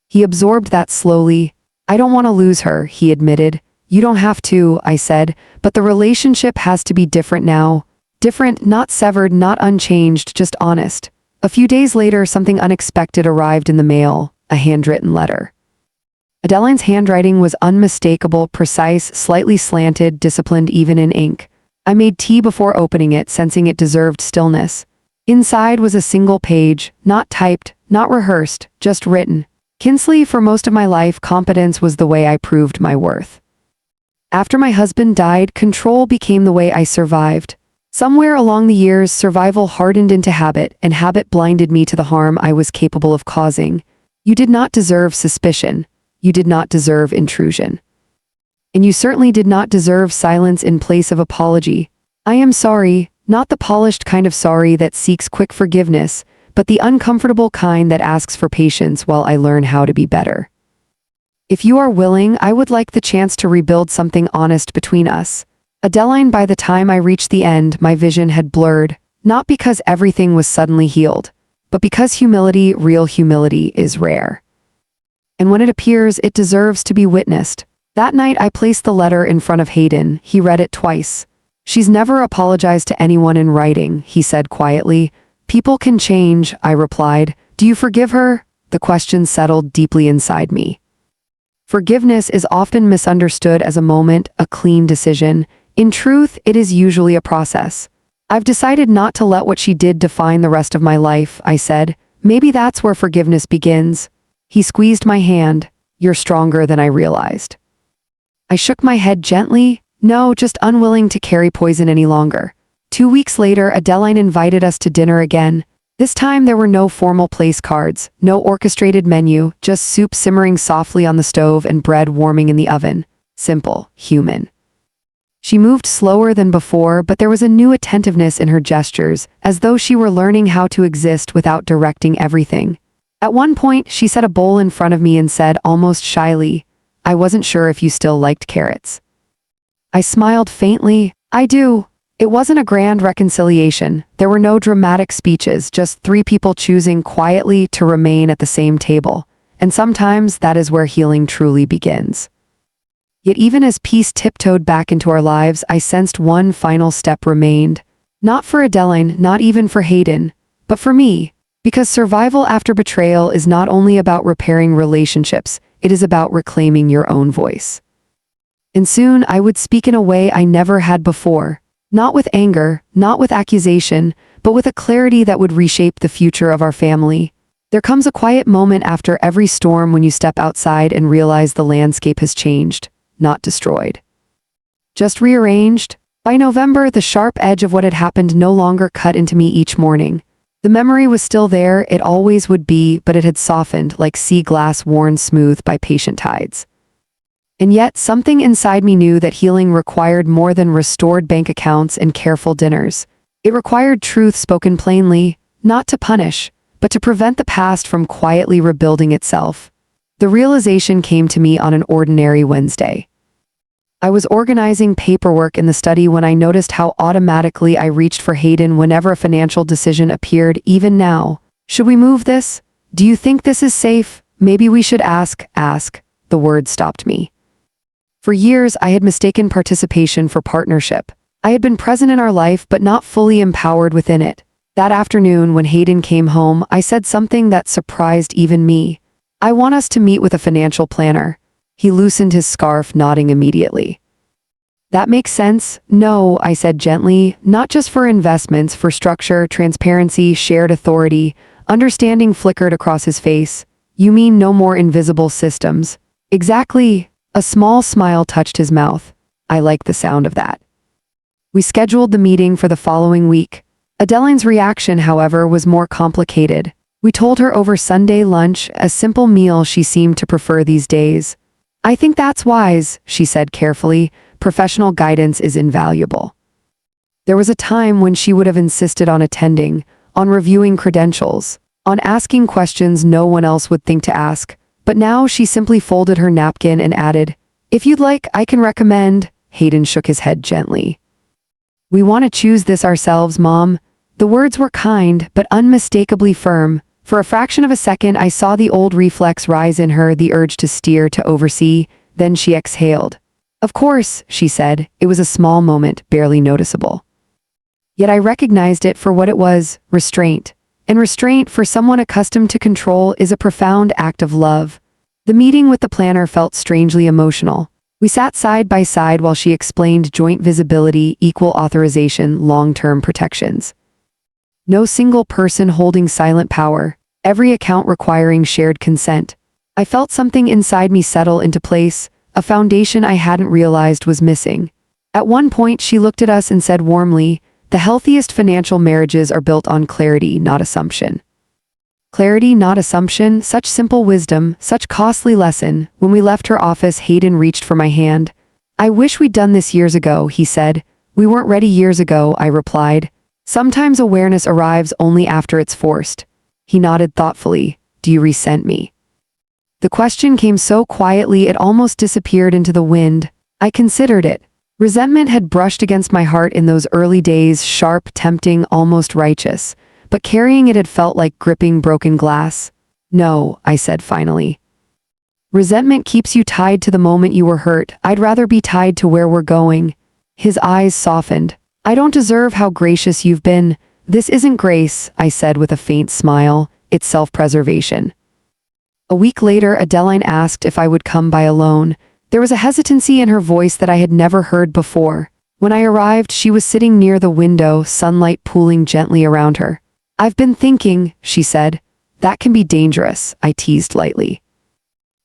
[SPEAKER 1] He absorbed that slowly. "I don't want to lose her," he admitted. "You don't have to," I said, "but the relationship has to be different now." Different, not severed, not unchanged, just honest. A few days later, something unexpected arrived in the mail, a handwritten letter. Adeline's handwriting was unmistakable, precise, slightly slanted, disciplined even in ink. I made tea before opening it, sensing it deserved stillness. Inside was a single page, not typed, not rehearsed, just written. "Kinsley, for most of my life, competence was the way I proved my worth. After my husband died, control became the way I survived. Somewhere along the years, survival hardened into habit, and habit blinded me to the harm I was capable of causing. You did not deserve suspicion. You did not deserve intrusion. And you certainly did not deserve silence in place of apology. I am sorry, not the polished kind of sorry that seeks quick forgiveness, but the uncomfortable kind that asks for patience while I learn how to be better. If you are willing, I would like the chance to rebuild something honest between us." Adeline, by the time I reached the end, my vision had blurred, not because everything was suddenly healed, but because humility, real humility, is rare. And when it appears, it deserves to be witnessed. That night I placed the letter in front of Hayden. He read it twice. "She's never apologized to anyone in writing," he said quietly. "People can change," I replied. "Do you forgive her?" The question settled deeply inside me. Forgiveness is often misunderstood as a moment, a clean decision. In truth, it is usually a process. "I've decided not to let what she did define the rest of my life," I said. "Maybe that's where forgiveness begins." He squeezed my hand. "You're stronger than I realized." I shook my head gently. No, just unwilling to carry poison any longer. 2 weeks later, Adeline invited us to dinner again. This time there were no formal place cards, no orchestrated menu, just soup simmering softly on the stove and bread warming in the oven. Simple, human. She moved slower than before, but there was a new attentiveness in her gestures, as though she were learning how to exist without directing everything. At one point, she set a bowl in front of me and said, almost shyly, "I wasn't sure if you still liked carrots." I smiled faintly. "I do." It wasn't a grand reconciliation. There were no dramatic speeches, just 3 people choosing quietly to remain at the same table. And sometimes that is where healing truly begins. Yet even as peace tiptoed back into our lives, I sensed one final step remained. Not for Adeline, not even for Hayden, but for me. Because survival after betrayal is not only about repairing relationships, it is about reclaiming your own voice. And soon I would speak in a way I never had before. Not with anger, not with accusation, but but with a clarity that would reshape the future of our family. There comes a quiet moment after every storm when you step outside and realize the landscape has changed, not destroyed. Just rearranged. By November, the sharp edge of what had happened no longer cut into me each morning. The memory was still there, it always would be, but it had softened like sea glass worn smooth by patient tides. And yet, something inside me knew that healing required more than restored bank accounts and careful dinners. It required truth spoken plainly, not to punish, but to prevent the past from quietly rebuilding itself. The realization came to me on an ordinary Wednesday. I was organizing paperwork in the study when I noticed how automatically I reached for Hayden whenever a financial decision appeared, even now. Should we move this? Do you think this is safe? Maybe we should ask. The word stopped me. For years, I had mistaken participation for partnership. I had been present in our life but not fully empowered within it. That afternoon, when Hayden came home, I said something that surprised even me. I want us to meet with a financial planner. He loosened his scarf, nodding immediately. That makes sense. No, I said gently, not just for investments, for structure, transparency, shared authority. Understanding flickered across his face. You mean no more invisible systems? Exactly. A small smile touched his mouth. I liked the sound of that. We scheduled the meeting for the following week. Adeline's reaction, however, was more complicated. We told her over Sunday lunch, a simple meal she seemed to prefer these days. I think that's wise, she said carefully. Professional guidance is invaluable. There was a time when she would have insisted on attending, on reviewing credentials, on asking questions no one else would think to ask, but now she simply folded her napkin and added, "If you'd like, I can recommend." Hayden shook his head gently. "We want to choose this ourselves, Mom." The words were kind, but unmistakably firm. For a fraction of a second, I saw the old reflex rise in her, the urge to steer, to oversee. Then she exhaled. "Of course," she said. It was a small moment, barely noticeable. Yet I recognized it for what it was, restraint. And restraint, for someone accustomed to control, is a profound act of love. The meeting with the planner felt strangely emotional. We sat side by side while she explained joint visibility, equal authorization, long-term protections. No single person holding silent power, every account requiring shared consent. I felt something inside me settle into place, a foundation I hadn't realized was missing. At one point, she looked at us and said warmly, "The healthiest financial marriages are built on clarity, not assumption." Clarity, not assumption, such simple wisdom, such costly lesson. When we left her office, Hayden reached for my hand. "I wish we'd done this years ago," he said. "We weren't ready years ago," I replied. "Sometimes awareness arrives only after it's forced." He nodded thoughtfully. "Do you resent me?" The question came so quietly it almost disappeared into the wind. I considered it. Resentment had brushed against my heart in those early days, sharp, tempting, almost righteous. But carrying it had felt like gripping broken glass. "No," I said finally. "Resentment keeps you tied to the moment you were hurt. I'd rather be tied to where we're going." His eyes softened. "I don't deserve how gracious you've been." "This isn't grace," I said with a faint smile. "It's self-preservation." A week later, Adeline asked if I would come by alone. There was a hesitancy in her voice that I had never heard before. When I arrived, she was sitting near the window, sunlight pooling gently around her. "I've been thinking," she said. "That can be dangerous," I teased lightly.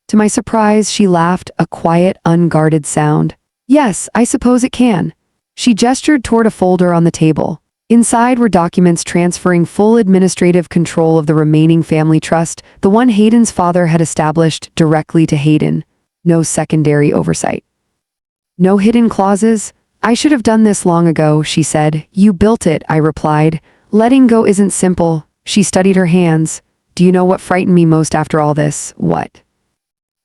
[SPEAKER 1] To my surprise, she laughed, a quiet, unguarded sound. "Yes, I suppose it can." She gestured toward a folder on the table. Inside were documents transferring full administrative control of the remaining family trust, the one Hayden's father had established, directly to Hayden. No secondary oversight. No hidden clauses. "I should have done this long ago," she said. "You built it," I replied. "Letting go isn't simple." She studied her hands. "Do you know what frightened me most after all this?" "What?"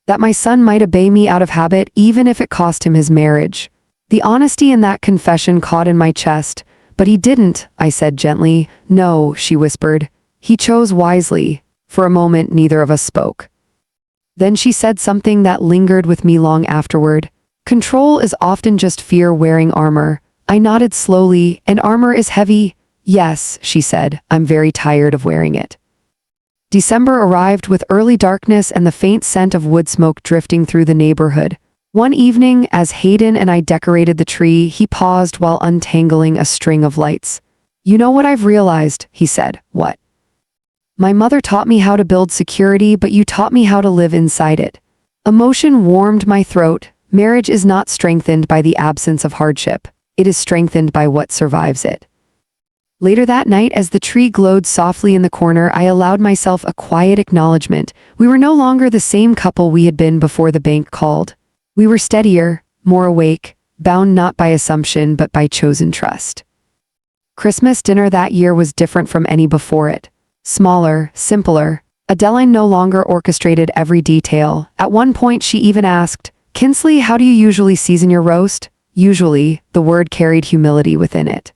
[SPEAKER 1] "That my son might obey me out of habit, even if it cost him his marriage." The honesty in that confession caught in my chest. "But he didn't," I said gently. "No," she whispered. "He chose wisely." For a moment, neither of us spoke. Then she said something that lingered with me long afterward. "Control is often just fear wearing armor." I nodded slowly. "And armor is heavy?" "Yes," she said. "I'm very tired of wearing it." December arrived with early darkness and the faint scent of wood smoke drifting through the neighborhood. One evening, as Hayden and I decorated the tree, he paused while untangling a string of lights. You know what I've realized, he said. What? My mother taught me how to build security, but you taught me how to live inside it. Emotion warmed my throat. Marriage is not strengthened by the absence of hardship. It is strengthened by what survives it. Later that night, as the tree glowed softly in the corner, I allowed myself a quiet acknowledgement. We were no longer the same couple we had been before the bank called. We were steadier, more awake, bound not by assumption but by chosen trust. Christmas dinner that year was different from any before it. Smaller, simpler. Adeline no longer orchestrated every detail. At one point she even asked, "Kinsley, how do you usually season your roast?" Usually, the word carried humility within it.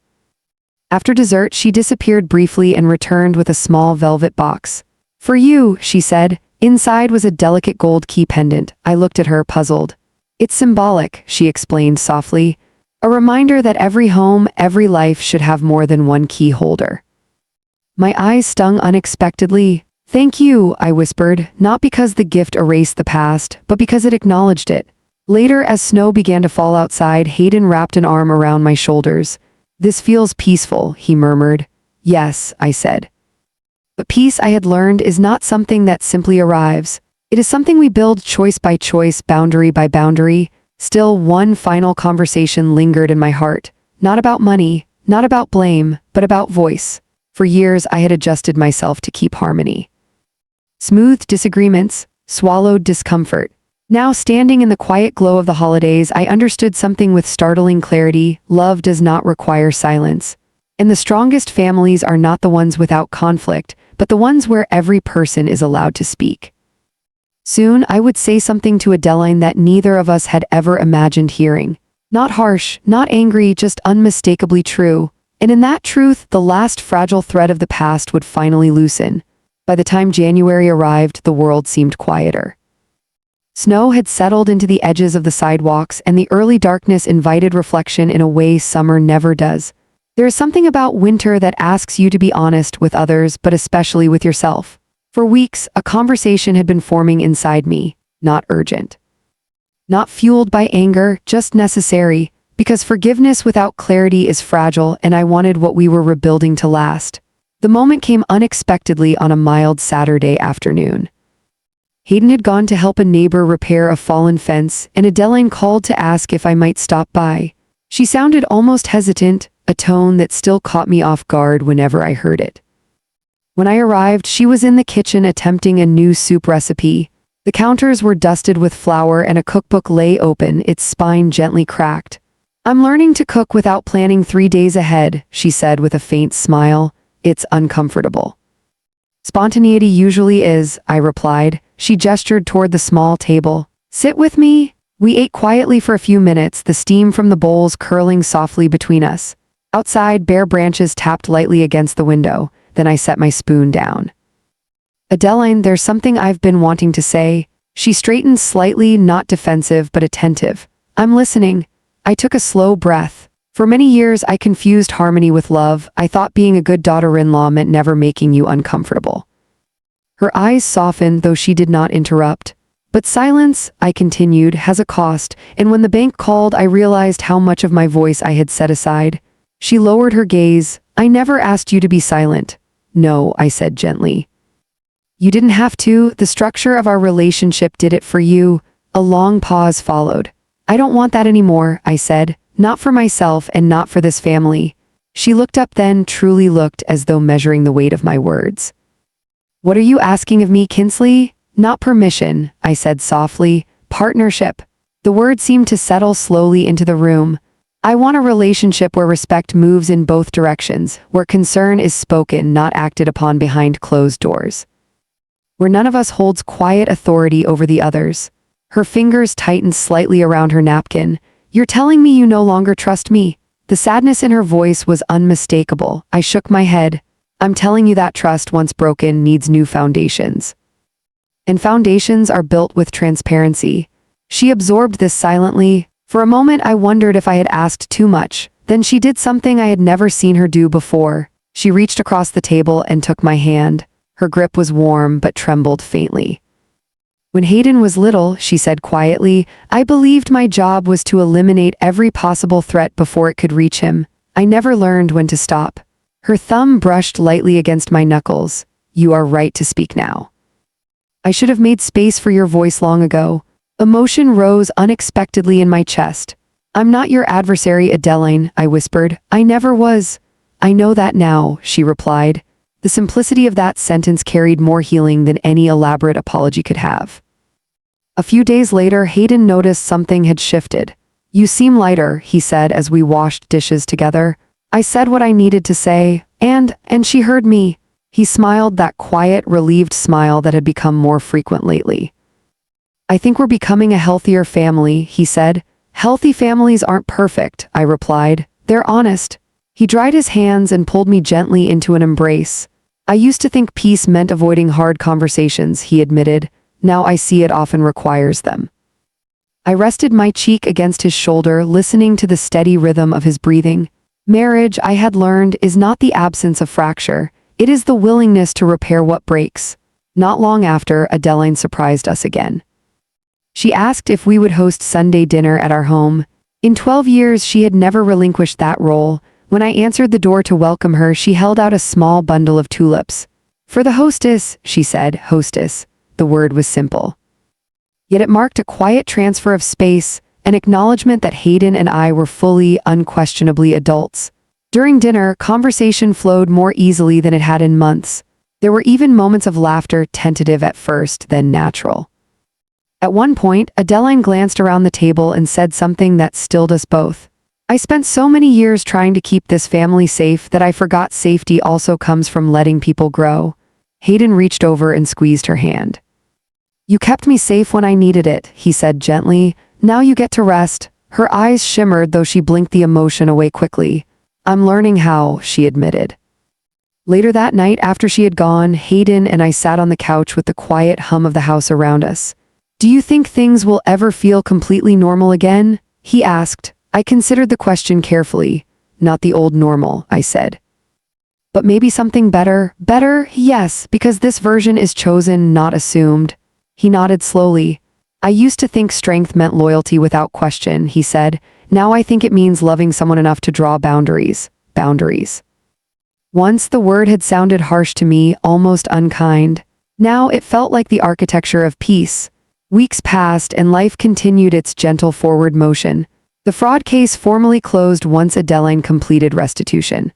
[SPEAKER 1] After dessert, she disappeared briefly and returned with a small velvet box. "For you," she said. Inside was a delicate gold key pendant. I looked at her, puzzled. "It's symbolic," she explained softly. "A reminder that every home, every life should have more than one key holder." My eyes stung unexpectedly. "Thank you," I whispered, not because the gift erased the past, but because it acknowledged it. Later, as snow began to fall outside, Hayden wrapped an arm around my shoulders. "This feels peaceful," he murmured. "Yes," I said. But peace, I had learned, is not something that simply arrives. It is something we build choice by choice, boundary by boundary. Still, one final conversation lingered in my heart. Not about money, not about blame, but about voice. For years, I had adjusted myself to keep harmony. Smoothed disagreements, swallowed discomfort. Now, standing in the quiet glow of the holidays, I understood something with startling clarity. Love does not require silence. And the strongest families are not the ones without conflict, but the ones where every person is allowed to speak. Soon, I would say something to Adeline that neither of us had ever imagined hearing. Not harsh, not angry, just unmistakably true. And in that truth, the last fragile thread of the past would finally loosen. By the time January arrived, the world seemed quieter. Snow had settled into the edges of the sidewalks, and the early darkness invited reflection in a way summer never does. There is something about winter that asks you to be honest with others, but especially with yourself. For weeks, a conversation had been forming inside me, not urgent. Not fueled by anger, just necessary, because forgiveness without clarity is fragile, and I wanted what we were rebuilding to last. The moment came unexpectedly on a mild Saturday afternoon. Hayden had gone to help a neighbor repair a fallen fence, and Adeline called to ask if I might stop by. She sounded almost hesitant, a tone that still caught me off guard whenever I heard it. When I arrived, she was in the kitchen attempting a new soup recipe. The counters were dusted with flour and a cookbook lay open, its spine gently cracked. "I'm learning to cook without planning 3 days ahead," she said with a faint smile. "It's uncomfortable." "Spontaneity usually is," I replied. She gestured toward the small table. "Sit with me." We ate quietly for a few minutes, the steam from the bowls curling softly between us. Outside, bare branches tapped lightly against the window. Then I set my spoon down. "Adeline, there's something I've been wanting to say." She straightened slightly, not defensive, but attentive. "I'm listening." I took a slow breath. For many years, I confused harmony with love. I thought being a good daughter-in-law meant never making you uncomfortable. Her eyes softened, though she did not interrupt. "But silence," I continued, "has a cost, and when the bank called, I realized how much of my voice I had set aside." She lowered her gaze. "I never asked you to be silent." "No," I said gently. "You didn't have to. The structure of our relationship did it for you." A long pause followed. "I don't want that anymore," I said. "Not for myself and not for this family." She looked up then, truly looked, as though measuring the weight of my words. "What are you asking of me, Kinsley?" "Not permission," I said softly. "Partnership." The word seemed to settle slowly into the room. I want a relationship where respect moves in both directions, where concern is spoken, not acted upon behind closed doors. Where none of us holds quiet authority over the others. Her fingers tightened slightly around her napkin. "You're telling me you no longer trust me?" The sadness in her voice was unmistakable. I shook my head. "I'm telling you that trust, once broken, needs new foundations. And foundations are built with transparency." She absorbed this silently. For a moment I wondered if I had asked too much. Then she did something I had never seen her do before. She reached across the table and took my hand. Her grip was warm but trembled faintly. "When Hayden was little," she said quietly, "I believed my job was to eliminate every possible threat before it could reach him. I never learned when to stop." Her thumb brushed lightly against my knuckles. "You are right to speak now. I should have made space for your voice long ago." Emotion rose unexpectedly in my chest. "I'm not your adversary, Adeline," I whispered. "I never was." "I know that now," she replied. The simplicity of that sentence carried more healing than any elaborate apology could have. A few days later, Hayden noticed something had shifted. "You seem lighter," he said as we washed dishes together. I said what I needed to say, and she heard me. He smiled, that quiet, relieved smile that had become more frequent lately. "I think we're becoming a healthier family," he said. "Healthy families aren't perfect," I replied. "They're honest." He dried his hands and pulled me gently into an embrace. "I used to think peace meant avoiding hard conversations," he admitted. "Now I see it often requires them." I rested my cheek against his shoulder, listening to the steady rhythm of his breathing. Marriage, I had learned, is not the absence of fracture. It is the willingness to repair what breaks. Not long after, Adeline surprised us again. She asked if we would host Sunday dinner at our home. In 12 years, she had never relinquished that role. When I answered the door to welcome her, she held out a small bundle of tulips. "For the hostess," she said. Hostess. The word was simple. Yet it marked a quiet transfer of space, an acknowledgement that Hayden and I were fully, unquestionably adults. During dinner, conversation flowed more easily than it had in months. There were even moments of laughter, tentative at first, then natural. At one point, Adeline glanced around the table and said something that stilled us both. "I spent so many years trying to keep this family safe that I forgot safety also comes from letting people grow." Hayden reached over and squeezed her hand. "You kept me safe when I needed it," he said gently. "Now you get to rest." Her eyes shimmered, though she blinked the emotion away quickly. "I'm learning how," she admitted. Later that night, after she had gone, Hayden and I sat on the couch with the quiet hum of the house around us. "Do you think things will ever feel completely normal again?" he asked. I considered the question carefully. "Not the old normal," I said. "But maybe something better?" "Better, yes, because this version is chosen, not assumed." He nodded slowly. "I used to think strength meant loyalty without question," he said. "Now I think it means loving someone enough to draw boundaries." Boundaries. Once the word had sounded harsh to me, almost unkind. Now it felt like the architecture of peace. Weeks passed and life continued its gentle forward motion. The fraud case formally closed once Adeline completed restitution.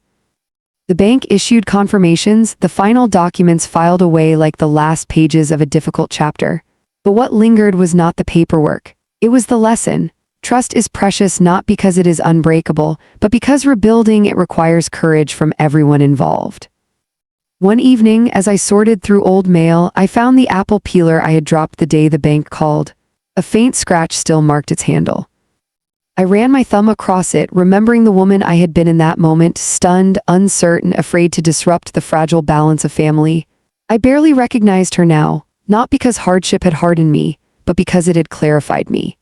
[SPEAKER 1] The bank issued confirmations, the final documents filed away like the last pages of a difficult chapter. But what lingered was not the paperwork. It was the lesson. Trust is precious not because it is unbreakable, but because rebuilding it requires courage from everyone involved. One evening, as I sorted through old mail, I found the apple peeler I had dropped the day the bank called. A faint scratch still marked its handle. I ran my thumb across it, remembering the woman I had been in that moment, stunned, uncertain, afraid to disrupt the fragile balance of family. I barely recognized her now, not because hardship had hardened me, but because it had clarified me.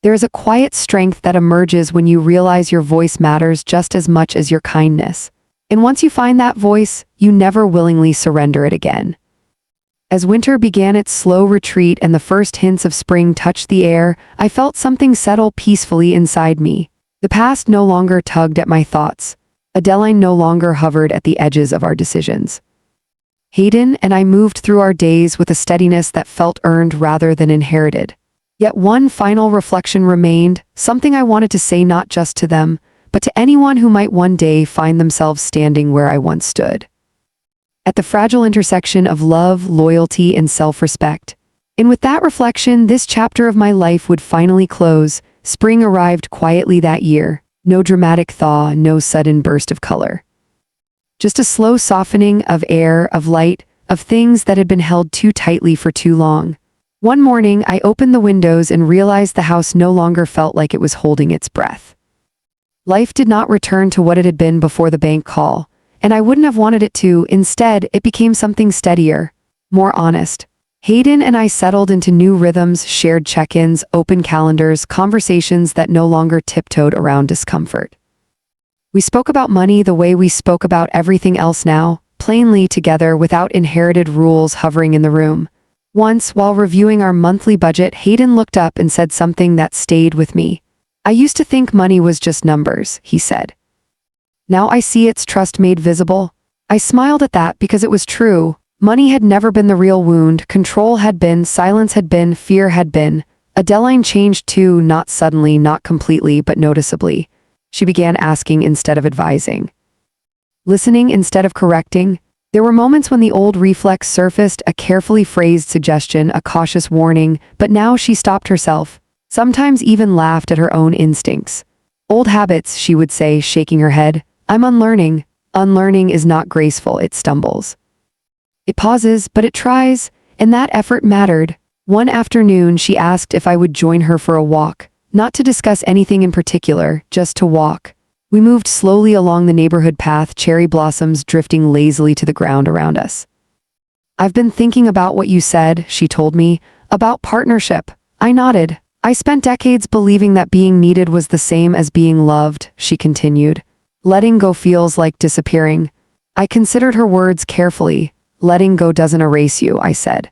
[SPEAKER 1] There is a quiet strength that emerges when you realize your voice matters just as much as your kindness. And once you find that voice, you never willingly surrender it again. As winter began its slow retreat and the first hints of spring touched the air, I felt something settle peacefully inside me. The past no longer tugged at my thoughts. Adeline no longer hovered at the edges of our decisions. Hayden and I moved through our days with a steadiness that felt earned rather than inherited. Yet one final reflection remained, something I wanted to say not just to them, but to anyone who might one day find themselves standing where I once stood. At the fragile intersection of love, loyalty, and self-respect. And with that reflection, this chapter of my life would finally close. Spring arrived quietly that year. No dramatic thaw, no sudden burst of color. Just a slow softening of air, of light, of things that had been held too tightly for too long. One morning, I opened the windows and realized the house no longer felt like it was holding its breath. Life did not return to what it had been before the bank call, and I wouldn't have wanted it to. Instead, it became something steadier, more honest. Hayden and I settled into new rhythms, shared check-ins, open calendars, conversations that no longer tiptoed around discomfort. We spoke about money the way we spoke about everything else now, plainly together without inherited rules hovering in the room. Once, while reviewing our monthly budget, Hayden looked up and said something that stayed with me. "I used to think money was just numbers," he said. Now I see its trust made visible. I smiled at that because it was true. Money had never been the real wound, control had been, silence had been, fear had been. Adeline changed too, not suddenly, not completely, but noticeably. She began asking instead of advising, listening instead of correcting. There were moments when the old reflex surfaced, a carefully phrased suggestion, a cautious warning, but now she stopped herself, sometimes even laughed at her own instincts. Old habits, she would say, shaking her head. I'm unlearning. Unlearning is not graceful, it stumbles. It pauses, but it tries, and that effort mattered. One afternoon, she asked if I would join her for a walk, not to discuss anything in particular, just to walk. We moved slowly along the neighborhood path, cherry blossoms drifting lazily to the ground around us. I've been thinking about what you said, she told me, about partnership. I nodded. I spent decades believing that being needed was the same as being loved, she continued. Letting go feels like disappearing. I considered her words carefully. Letting go doesn't erase you, I said.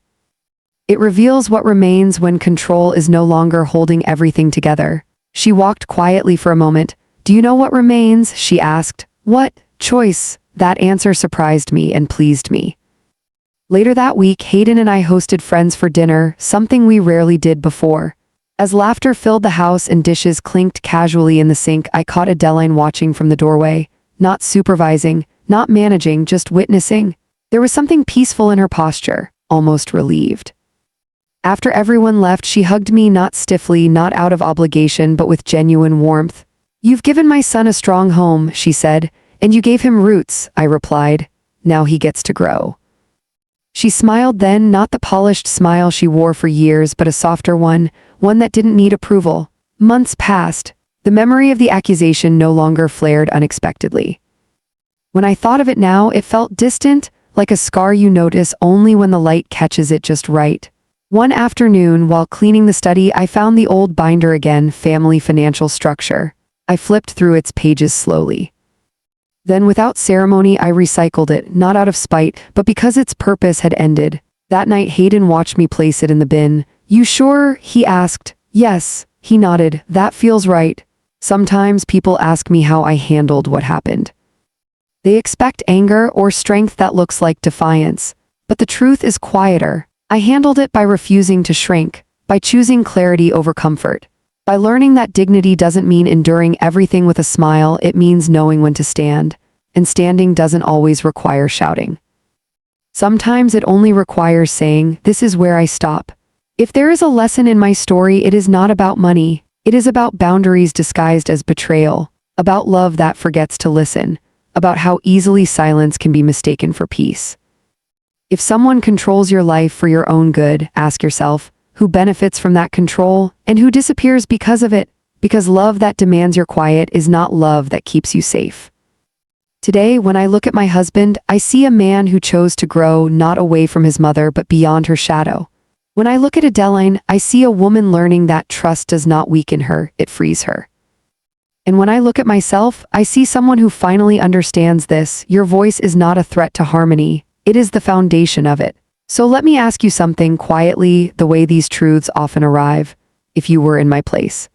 [SPEAKER 1] It reveals what remains when control is no longer holding everything together. She walked quietly for a moment. Do you know what remains? She asked. What? Choice. That answer surprised me and pleased me. Later that week, Hayden and I hosted friends for dinner, something we rarely did before. As laughter filled the house and dishes clinked casually in the sink, I caught Adeline watching from the doorway, not supervising, not managing, just witnessing. There was something peaceful in her posture, almost relieved. After everyone left, she hugged me, not stiffly, not out of obligation, but with genuine warmth. You've given my son a strong home, she said, and you gave him roots, I replied. Now he gets to grow. She smiled then, not the polished smile she wore for years, but a softer one that didn't need approval. Months passed. The memory of the accusation no longer flared unexpectedly. When I thought of it now, it felt distant, like a scar you notice only when the light catches it just right. One afternoon, while cleaning the study, I found the old binder again, Family Financial Structure. I flipped through its pages slowly. Then, without ceremony, I recycled it, not out of spite, but because its purpose had ended. That night, Hayden watched me place it in the bin. You sure? He asked. Yes, he nodded. That feels right. Sometimes people ask me how I handled what happened. They expect anger or strength that looks like defiance. But the truth is quieter. I handled it by refusing to shrink, by choosing clarity over comfort, by learning that dignity doesn't mean enduring everything with a smile, it means knowing when to stand, and standing doesn't always require shouting. Sometimes it only requires saying, this is where I stop. If there is a lesson in my story, it is not about money, it is about boundaries disguised as betrayal, about love that forgets to listen, about how easily silence can be mistaken for peace. If someone controls your life for your own good, ask yourself, who benefits from that control and who disappears because of it? Because love that demands your quiet is not love that keeps you safe. Today, when I look at my husband, I see a man who chose to grow not away from his mother but beyond her shadow. When I look at Adeline, I see a woman learning that trust does not weaken her, it frees her. And when I look at myself, I see someone who finally understands this. Your voice is not a threat to harmony. It is the foundation of it. So let me ask you something quietly, the way these truths often arrive, if you were in my place.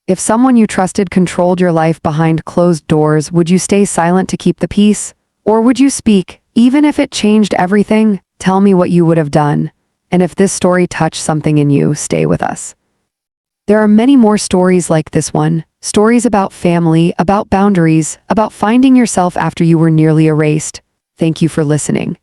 [SPEAKER 1] If someone you trusted controlled your life behind closed doors, would you stay silent to keep the peace? Or would you speak, even if it changed everything? Tell me what you would have done. And if this story touched something in you, stay with us. There are many more stories like this one, stories about family, about boundaries, about finding yourself after you were nearly erased. Thank you for listening.